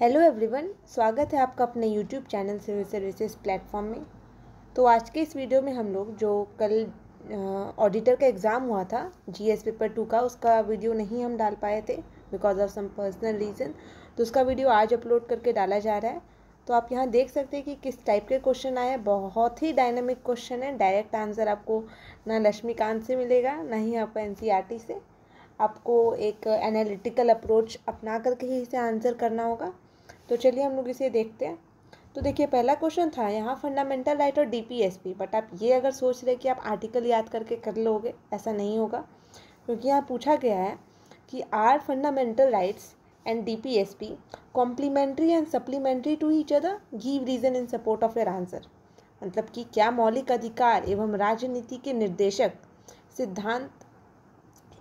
Hello everyone, स्वागत है आपका अपने YouTube channel civil services platform में। तो आज के इस वीडियो में हम लोग जो कल ऑडिटर का एग्ज़ाम हुआ था जीएस पेपर 2 का, उसका वीडियो नहीं हम डाल पाए थे because of some personal reason. तो उसका वीडियो आज अपलोड करके डाला जा रहा है। तो आप यहाँ देख सकते हैं कि किस टाइप के क्वेश्चन आए हैं। बहुत ही डायनामिक क्वेश्चन है। डायरेक्ट आंसर आपको ना लक्ष्मीकांत से मिलेगा, ना ही आपको एनसीईआरटी से। आपको एक एनालिटिकल अप्रोच अपना करके ही इसे आंसर करना होगा। तो चलिए हम लोग इसे देखते हैं। तो देखिए, पहला क्वेश्चन था यहाँ फंडामेंटल राइट और डीपीएसपी। बट आप ये अगर सोच रहे कि आप आर्टिकल याद करके कर लोगे, ऐसा नहीं होगा, क्योंकि यहाँ पूछा गया है कि are fundamental rights and DPSP complementary and supplementary to each other, give reason in support of your answer. मतलब कि क्या मौलिक अधिकार एवं राजनीति के निर्देशक सिद्धांत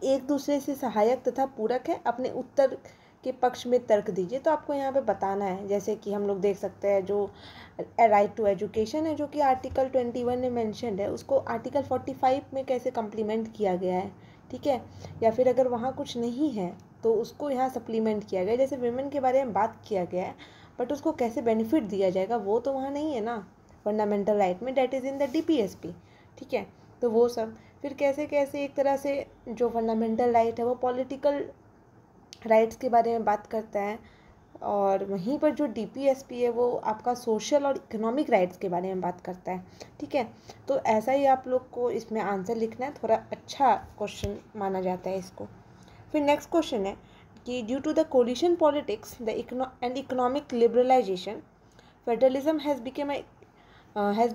एक दूसरे से सहायक तथा पूरक है, अपने उत्तर के पक्ष में तर्क दीजिए। तो आपको यहाँ पे बताना है, जैसे कि हम लोग देख सकते हैं जो राइट टू एजुकेशन है, जो कि आर्टिकल 21 में मेंशन्ड है, उसको आर्टिकल 45 में कैसे कम्प्लीमेंट किया गया है, ठीक है। या फिर अगर वहाँ कुछ नहीं है तो उसको यहाँ सप्लीमेंट किया गया। जैसे विमेन के बारे में बात किया गया है, बट उसको कैसे बेनिफिट दिया जाएगा वो तो वहाँ नहीं है ना फंडामेंटल राइट में, that is in the DPSP, ठीक है। तो वो सब फिर कैसे कैसे एक तरह से जो फंडामेंटल राइट है वो पॉलिटिकल राइट्स के बारे में बात करता है, और वहीं पर जो डीपीएसपी है वो आपका सोशल और इकोनॉमिक राइट्स के बारे में बात करता है, ठीक है। तो ऐसा ही आप लोग को इसमें आंसर लिखना है। थोड़ा अच्छा क्वेश्चन माना जाता है इसको। फिर नेक्स्ट क्वेश्चन है कि due to the coalition politics the economic liberalisation federalism has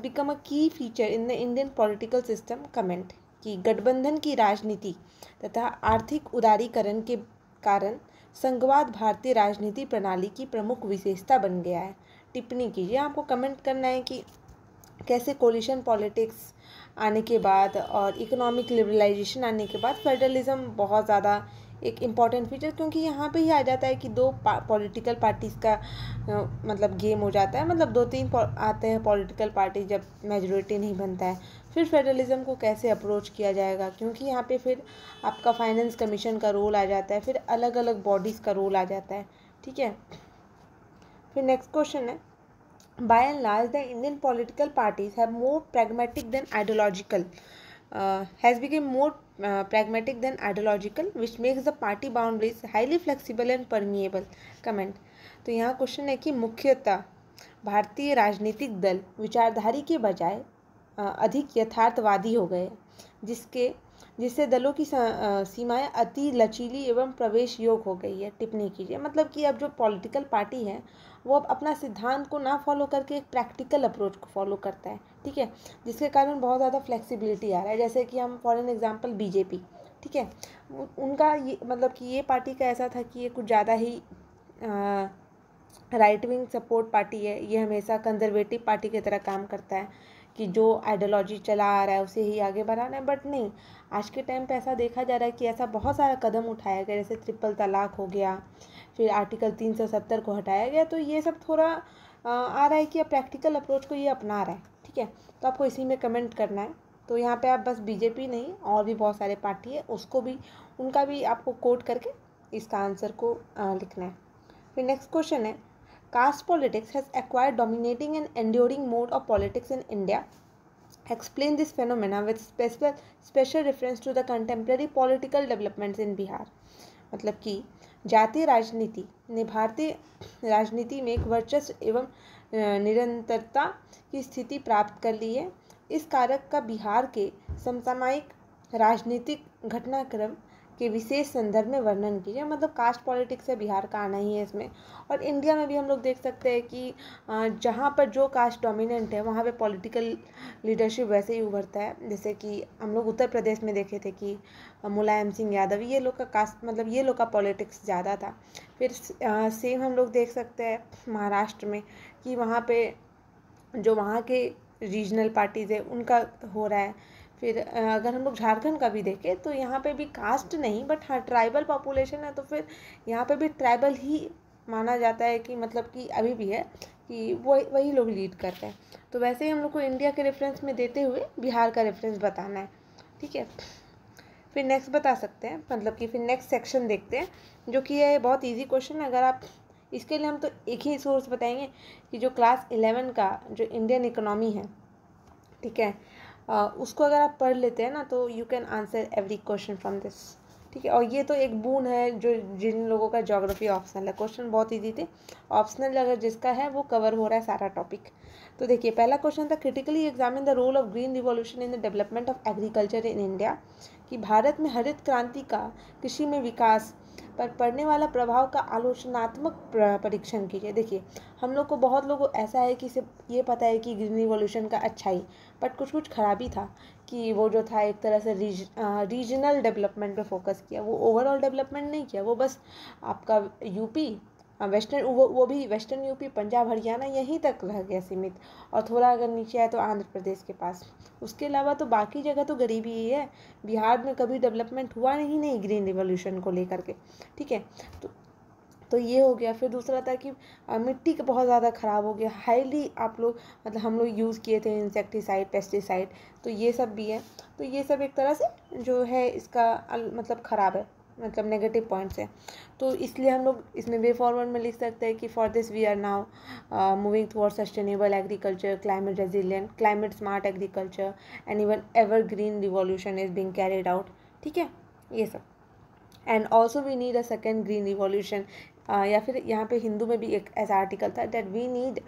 become a key feature in the Indian political system. Comment कि गठबंधन की राजनीति तथा आर्थिक उदारीकरण के कारण संघवाद भारतीय राजनीति प्रणाली की प्रमुख विशेषता बन गया है। टिप्पणी कीजिए। आपको कमेंट करना है कि कैसे कोलिशन पॉलिटिक्स आने के बाद और इकोनॉमिक लिबरलाइजेशन आने के बाद फेडरलिज्म बहुत ज़्यादा एक इम्पॉर्टेंट फीचर, क्योंकि यहाँ पे ही आ जाता है कि दो पॉलिटिकल पार्टीज़ का मतलब गेम हो जाता है। मतलब 2-3 आते हैं पॉलिटिकल पार्टी, जब मेजॉरिटी नहीं बनता है फिर फेडरलिज्म को कैसे अप्रोच किया जाएगा, क्योंकि यहाँ पे फिर आपका फाइनेंस कमीशन का रोल आ जाता है, फिर अलग अलग बॉडीज़ का रोल आ जाता है, ठीक है। फिर नेक्स्ट क्वेश्चन है, by and large the Indian political parties have more pragmatic than ideological has become more pragmatic than ideological, which makes the party boundaries highly flexible and permeable. Comment. तो यहाँ question है कि मुख्यतः भारतीय राजनीतिक दल विचारधारी के बजाय अधिक यथार्थवादी हो गए, जिससे दलों की सीमाएं अति लचीली एवं प्रवेश योग्य हो गई है। टिप्पणी कीजिए। मतलब कि अब जो पॉलिटिकल पार्टी है वो अब अपना सिद्धांत को ना फॉलो करके एक प्रैक्टिकल अप्रोच को फॉलो करता है, ठीक है, जिसके कारण बहुत ज़्यादा फ्लेक्सिबिलिटी आ रहा है। जैसे कि हम फॉर एन एग्जांपल बीजेपी, ठीक है, उनका ये मतलब कि ये पार्टी का ऐसा था कि ये कुछ ज़्यादा ही राइट विंग सपोर्ट पार्टी है। ये हमेशा कंजर्वेटिव पार्टी की तरह काम करता है कि जो आइडियोलॉजी चला आ रहा है उसे ही आगे बढ़ाना है। बट नहीं, आज के टाइम पे ऐसा देखा जा रहा है कि ऐसा बहुत सारा कदम उठाया गया, जैसे ट्रिपल तलाक हो गया, फिर आर्टिकल 370 को हटाया गया। तो ये सब थोड़ा आ रहा है कि अब प्रैक्टिकल अप्रोच को ये अपना रहा है, ठीक है। तो आपको इसी में कमेंट करना है। तो यहाँ पे आप बस बीजेपी नहीं, और भी बहुत सारे पार्टी है, उसको भी उनका भी आपको कोट करके इसका आंसर को लिखना है। फिर नेक्स्ट क्वेश्चन है, caste politics has acquired dominating and enduring mode of politics in India. Explain this phenomena with special reference to the contemporary political developments in Bihar. मतलब कि जातीय राजनीति ने भारतीय राजनीति में एक वर्चस्व एवं निरंतरता की स्थिति प्राप्त कर ली है। इस कारक का बिहार के समसामयिक राजनीतिक घटनाक्रम के विशेष संदर्भ में वर्णन कीजिए। मतलब कास्ट पॉलिटिक्स से बिहार का आना ही है इसमें। और इंडिया में भी हम लोग देख सकते हैं कि जहाँ पर जो कास्ट डोमिनेंट है वहाँ पे पॉलिटिकल लीडरशिप वैसे ही उभरता है। जैसे कि हम लोग उत्तर प्रदेश में देखे थे कि मुलायम सिंह यादव, ये लोग का कास्ट मतलब ये लोग का पॉलिटिक्स ज़्यादा था। फिर सेम हम लोग देख सकते हैं महाराष्ट्र में कि वहाँ पे जो वहाँ के रीजनल पार्टीज़ है उनका हो रहा है। फिर अगर हम लोग झारखंड का भी देखें तो यहाँ पे भी कास्ट नहीं, बट हाँ ट्राइबल पॉपुलेशन है, तो फिर यहाँ पे भी ट्राइबल ही माना जाता है कि मतलब कि अभी भी है कि वही लोग लीड करते हैं। तो वैसे ही हम लोग को इंडिया के रेफरेंस में देते हुए बिहार का रेफरेंस बताना है, ठीक है। फिर नेक्स्ट बता सकते हैं, मतलब कि फिर नेक्स्ट सेक्शन देखते हैं, जो कि है बहुत ईजी क्वेश्चन। अगर आप इसके लिए हम तो एक ही सोर्स बताएंगे कि जो क्लास 11 का जो इंडियन इकोनॉमी है, ठीक है, उसको अगर आप पढ़ लेते हैं ना तो you can answer every question from this, ठीक है। और ये तो एक बून है जो जिन लोगों का ज्योग्राफी ऑप्शनल है, क्वेश्चन बहुत इजी थे। ऑप्शनल अगर जिसका है वो कवर हो रहा है सारा टॉपिक। तो देखिए पहला क्वेश्चन था, critically examine the role of green revolution in the development of agriculture in India, कि भारत में हरित क्रांति का कृषि में विकास पर पड़ने वाला प्रभाव का आलोचनात्मक परीक्षण कीजिए। देखिए हम लोग को बहुत लोगों ऐसा है कि सिर्फ ये पता है कि ग्रीन रिवॉल्यूशन का अच्छाई, बट कुछ कुछ खराबी था कि वो जो था एक तरह से रीजनल डेवलपमेंट पे फोकस किया, वो ओवरऑल डेवलपमेंट नहीं किया। वो बस आपका यूपी वेस्टर्न, वो भी वेस्टर्न यूपी, पंजाब, हरियाणा यहीं तक रह गया सीमित, और थोड़ा अगर नीचे आए तो आंध्र प्रदेश के पास। उसके अलावा तो बाकी जगह तो गरीबी ही है। बिहार में कभी डेवलपमेंट हुआ नहीं ग्रीन रिवॉल्यूशन को लेकर के, ठीक है। तो ये हो गया। फिर दूसरा था कि मिट्टी का बहुत ज़्यादा ख़राब हो गया, हाईली आप लोग मतलब हम लोग यूज़ किए थे इंसेक्टिसाइड, पेस्टिसाइड, तो ये सब भी है। तो ये सब एक तरह से जो है इसका मतलब ख़राब है, मतलब नेगेटिव पॉइंट्स है। तो इसलिए हम लोग इसमें वे फॉरवर्ड में लिख सकते हैं कि for this we are now moving towards sustainable agriculture, climate resilient, climate smart agriculture and even ever green revolution is being carried out, ठीक है, ये सब। And also we need a second green revolution, या फिर यहाँ पे हिंदू में भी एक ऐसा आर्टिकल था दैट वी नीड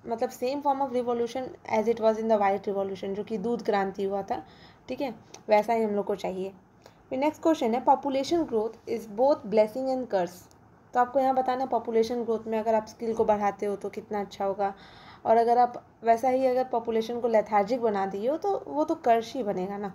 मतलब same form of revolution as it was in the white revolution, जो कि दूध क्रांति हुआ था, ठीक है, वैसा ही हम लोग को चाहिए। फिर नेक्स्ट क्वेश्चन है, population growth is both blessing and curse. तो आपको यहाँ बताना पॉपुलेशन ग्रोथ में अगर आप स्किल को बढ़ाते हो तो कितना अच्छा होगा, और अगर आप वैसा ही अगर पॉपुलेशन को लेथार्जिक बना दिए हो तो वो तो कर्स ही बनेगा ना।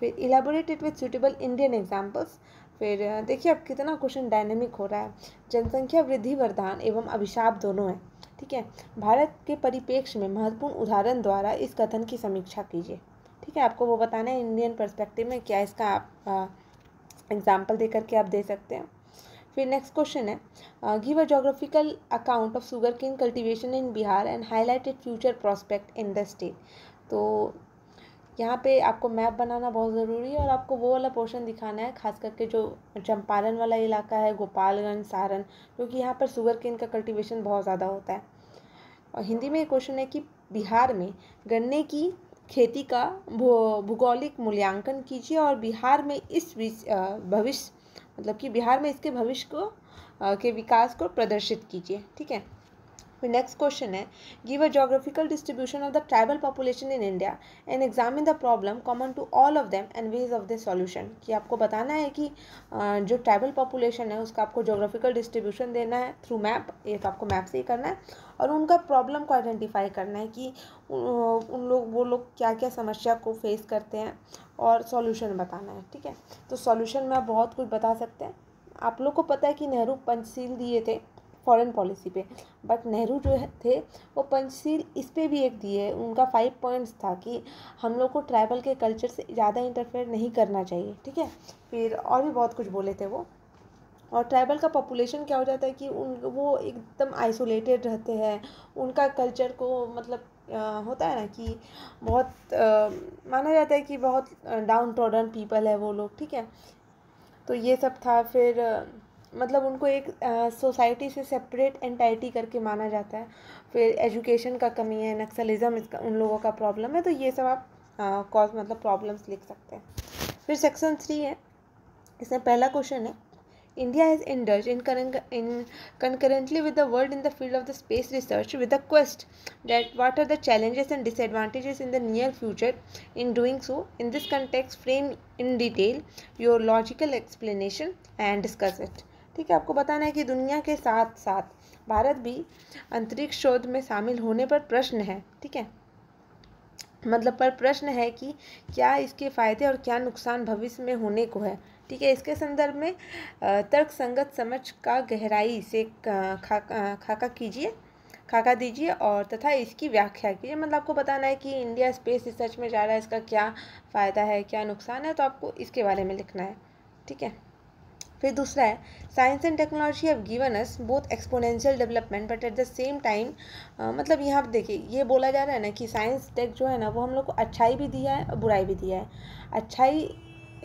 फिर elaborate it with suitable Indian examples. फिर देखिए अब कितना क्वेश्चन डायनेमिक हो रहा है। जनसंख्या वृद्धि वरदान एवं अभिशाप दोनों है, ठीक है। भारत के परिप्रेक्ष्य में महत्वपूर्ण उदाहरण द्वारा इस कथन की समीक्षा कीजिए, ठीक है। आपको वो बताना है इंडियन पर्सपेक्टिव में क्या इसका आप एग्जाम्पल दे करके आप दे सकते हैं। फिर नेक्स्ट क्वेश्चन है, give a geographical account of sugar cane cultivation in Bihar and highlight it future prospect in the state. तो यहाँ पे आपको मैप बनाना बहुत ज़रूरी है और आपको वो वाला पोर्शन दिखाना है, खास करके जो चंपारण वाला इलाका है, गोपालगंज, सारण, क्योंकि यहाँ पर शुगर केन का कल्टीवेशन बहुत ज़्यादा होता है। और हिंदी में एक क्वेश्चन है कि बिहार में गन्ने की खेती का भूगोलिक मूल्यांकन कीजिए और बिहार में इस भविष्य मतलब कि बिहार में इसके भविष्य को के विकास को प्रदर्शित कीजिए, ठीक है। फिर नेक्स्ट क्वेश्चन है, give a geographical distribution of the tribal population in India and examine the problem common to all of them and ways of the solution. कि आपको बताना है कि जो ट्राइबल पॉपुलेशन है उसका आपको जोग्राफिकल डिस्ट्रीब्यूशन देना है थ्रू मैप, ये तो आपको मैप से ही करना है, और उनका प्रॉब्लम को आइडेंटिफाई करना है कि वो लोग क्या क्या समस्या को फेस करते हैं और सॉल्यूशन बताना है, ठीक है। तो सॉल्यूशन में आप बहुत कुछ बता सकते हैं। आप लोग को पता है कि नेहरू पंचशील दिए थे फॉरेन पॉलिसी पे, बट नेहरू जो थे वो पंचशील इस पे भी एक दिए, उनका 5 पॉइंट्स था कि हम लोग को ट्राइबल के कल्चर से ज़्यादा इंटरफेयर नहीं करना चाहिए, ठीक है। फिर और भी बहुत कुछ बोले थे वो। और ट्राइबल का पॉपुलेशन क्या हो जाता है कि वो एकदम आइसोलेटेड रहते हैं, उनका कल्चर को मतलब होता है ना कि बहुत माना जाता है कि बहुत डाउन ट्रॉडन पीपल है वो लोग, ठीक है। तो ये सब था। फिर मतलब उनको एक सोसाइटी से सेपरेट एंटाइटी करके माना जाता है। फिर एजुकेशन का कमी है, नक्सलिज्म इसका उन लोगों का प्रॉब्लम है, तो ये सब आप कॉज मतलब प्रॉब्लम्स लिख सकते हैं। फिर सेक्शन 3 है, इसमें पहला क्वेश्चन है, India has indulged in concurrently with the world in the field of the space research with the quest that what are the challenges and disadvantages in the near future in doing so. In this context, frame in detail your logical explanation and discuss it. ठीक है, आपको बताना है कि दुनिया के साथ साथ भारत भी अंतरिक्ष शोध में शामिल होने पर प्रश्न है, ठीक है, मतलब पर प्रश्न है कि क्या इसके फ़ायदे और क्या नुकसान भविष्य में होने को है, ठीक है। इसके संदर्भ में तर्क संगत समझ का गहराई से खाका दीजिए और तथा इसकी व्याख्या कीजिए। मतलब आपको बताना है कि इंडिया स्पेस रिसर्च में जा रहा है, इसका क्या फ़ायदा है, क्या नुकसान है, तो आपको इसके बारे में लिखना है, ठीक है। फिर दूसरा है, science and technology have given us both exponential development but at the same time, मतलब यहाँ पर देखिए ये बोला जा रहा है ना कि साइंस टेक जो है ना वो हम लोग को अच्छाई भी दिया है और बुराई भी दिया है। अच्छाई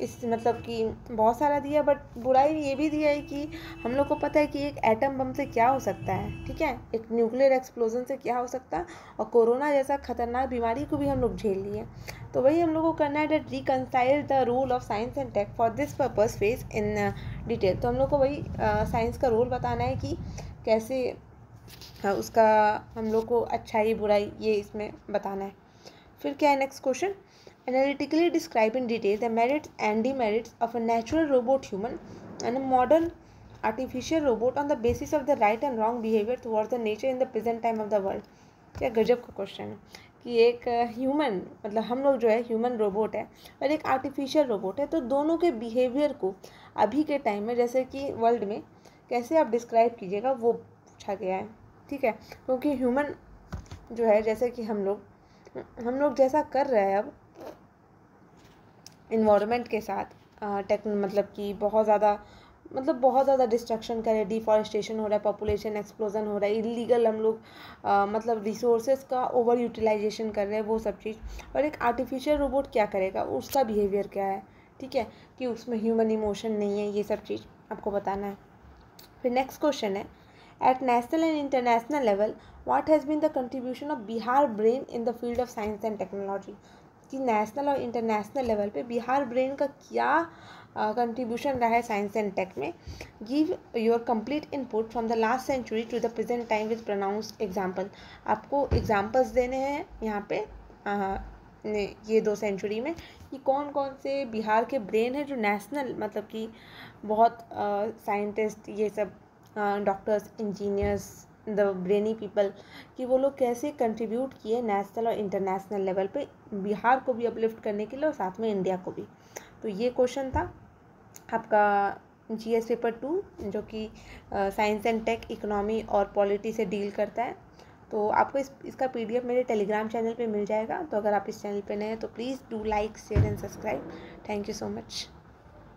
इस मतलब कि बहुत सारा दिया, बट बुराई ये भी दिया है कि हम लोग को पता है कि एक एटम बम से क्या हो सकता है, ठीक है, एक न्यूक्लियर एक्सप्लोजन से क्या हो सकता है, और कोरोना जैसा खतरनाक बीमारी को भी हम लोग झेल लिए। तो वही हम लोग को करना है, that reconcile the role of science and tech for this purpose face in detail. तो हम लोग को वही साइंस का रोल बताना है कि कैसे उसका हम लोग को अच्छाई बुराई ये इसमें बताना है। फिर क्या है next question, analytically describe in detail the merits and demerits of a natural robot human and a modern artificial robot on the basis of the right and wrong behavior towards the nature in the present time of the world। क्या गजब का question है कि एक human मतलब हम लोग जो है ह्यूमन रोबोट है और एक आर्टिफिशियल रोबोट है, तो दोनों के बिहेवियर को अभी के टाइम में जैसे कि वर्ल्ड में कैसे आप डिस्क्राइब कीजिएगा वो पूछा गया है, ठीक है। क्योंकि ह्यूमन जो है जैसे कि हम लोग जैसा कर रहे हैं अब इन्वायरमेंट के साथ मतलब कि बहुत ज़्यादा डिस्ट्रक्शन कर रहे हैं, डिफॉरेस्टेशन हो रहा है, पॉपुलेशन एक्सप्लोजन हो रहा है, इलीगल हम लोग मतलब रिसोर्सेज का ओवर यूटिलाइजेशन कर रहे हैं, वो सब चीज़। और एक आर्टिफिशियल रोबोट क्या करेगा, उसका बिहेवियर क्या है, ठीक है, कि उसमें ह्यूमन इमोशन नहीं है, ये सब चीज़ आपको बताना है। फिर नेक्स्ट क्वेश्चन है, at national and international level what has been the contribution of Bihar brain in the field of science and technology. कि नेशनल और इंटरनेशनल लेवल पे बिहार ब्रेन का क्या कंट्रीब्यूशन रहा है साइंस एंड टेक में। Give your complete input from the last century to the present time with pronounced example. आपको examples देने हैं यहाँ पे ये 2 सेंचुरी में कि कौन कौन से बिहार के ब्रेन है जो नेशनल मतलब कि बहुत साइंटिस्ट ये सब doctors engineers the brainy people कि वो लोग कैसे कंट्रीब्यूट किए नेशनल और इंटरनेशनल लेवल पे बिहार को भी अपलिफ्ट करने के लिए और साथ में इंडिया को भी। तो ये क्वेश्चन था आपका जीएस पेपर 2 जो कि साइंस एंड टेक, इकोनॉमी और पॉलिटी से डील करता है। तो आपको इसका पीडीएफ मेरे टेलीग्राम चैनल पे मिल जाएगा। तो अगर आप इस चैनल पे नए हैं तो please do like share and subscribe. Thank you so much.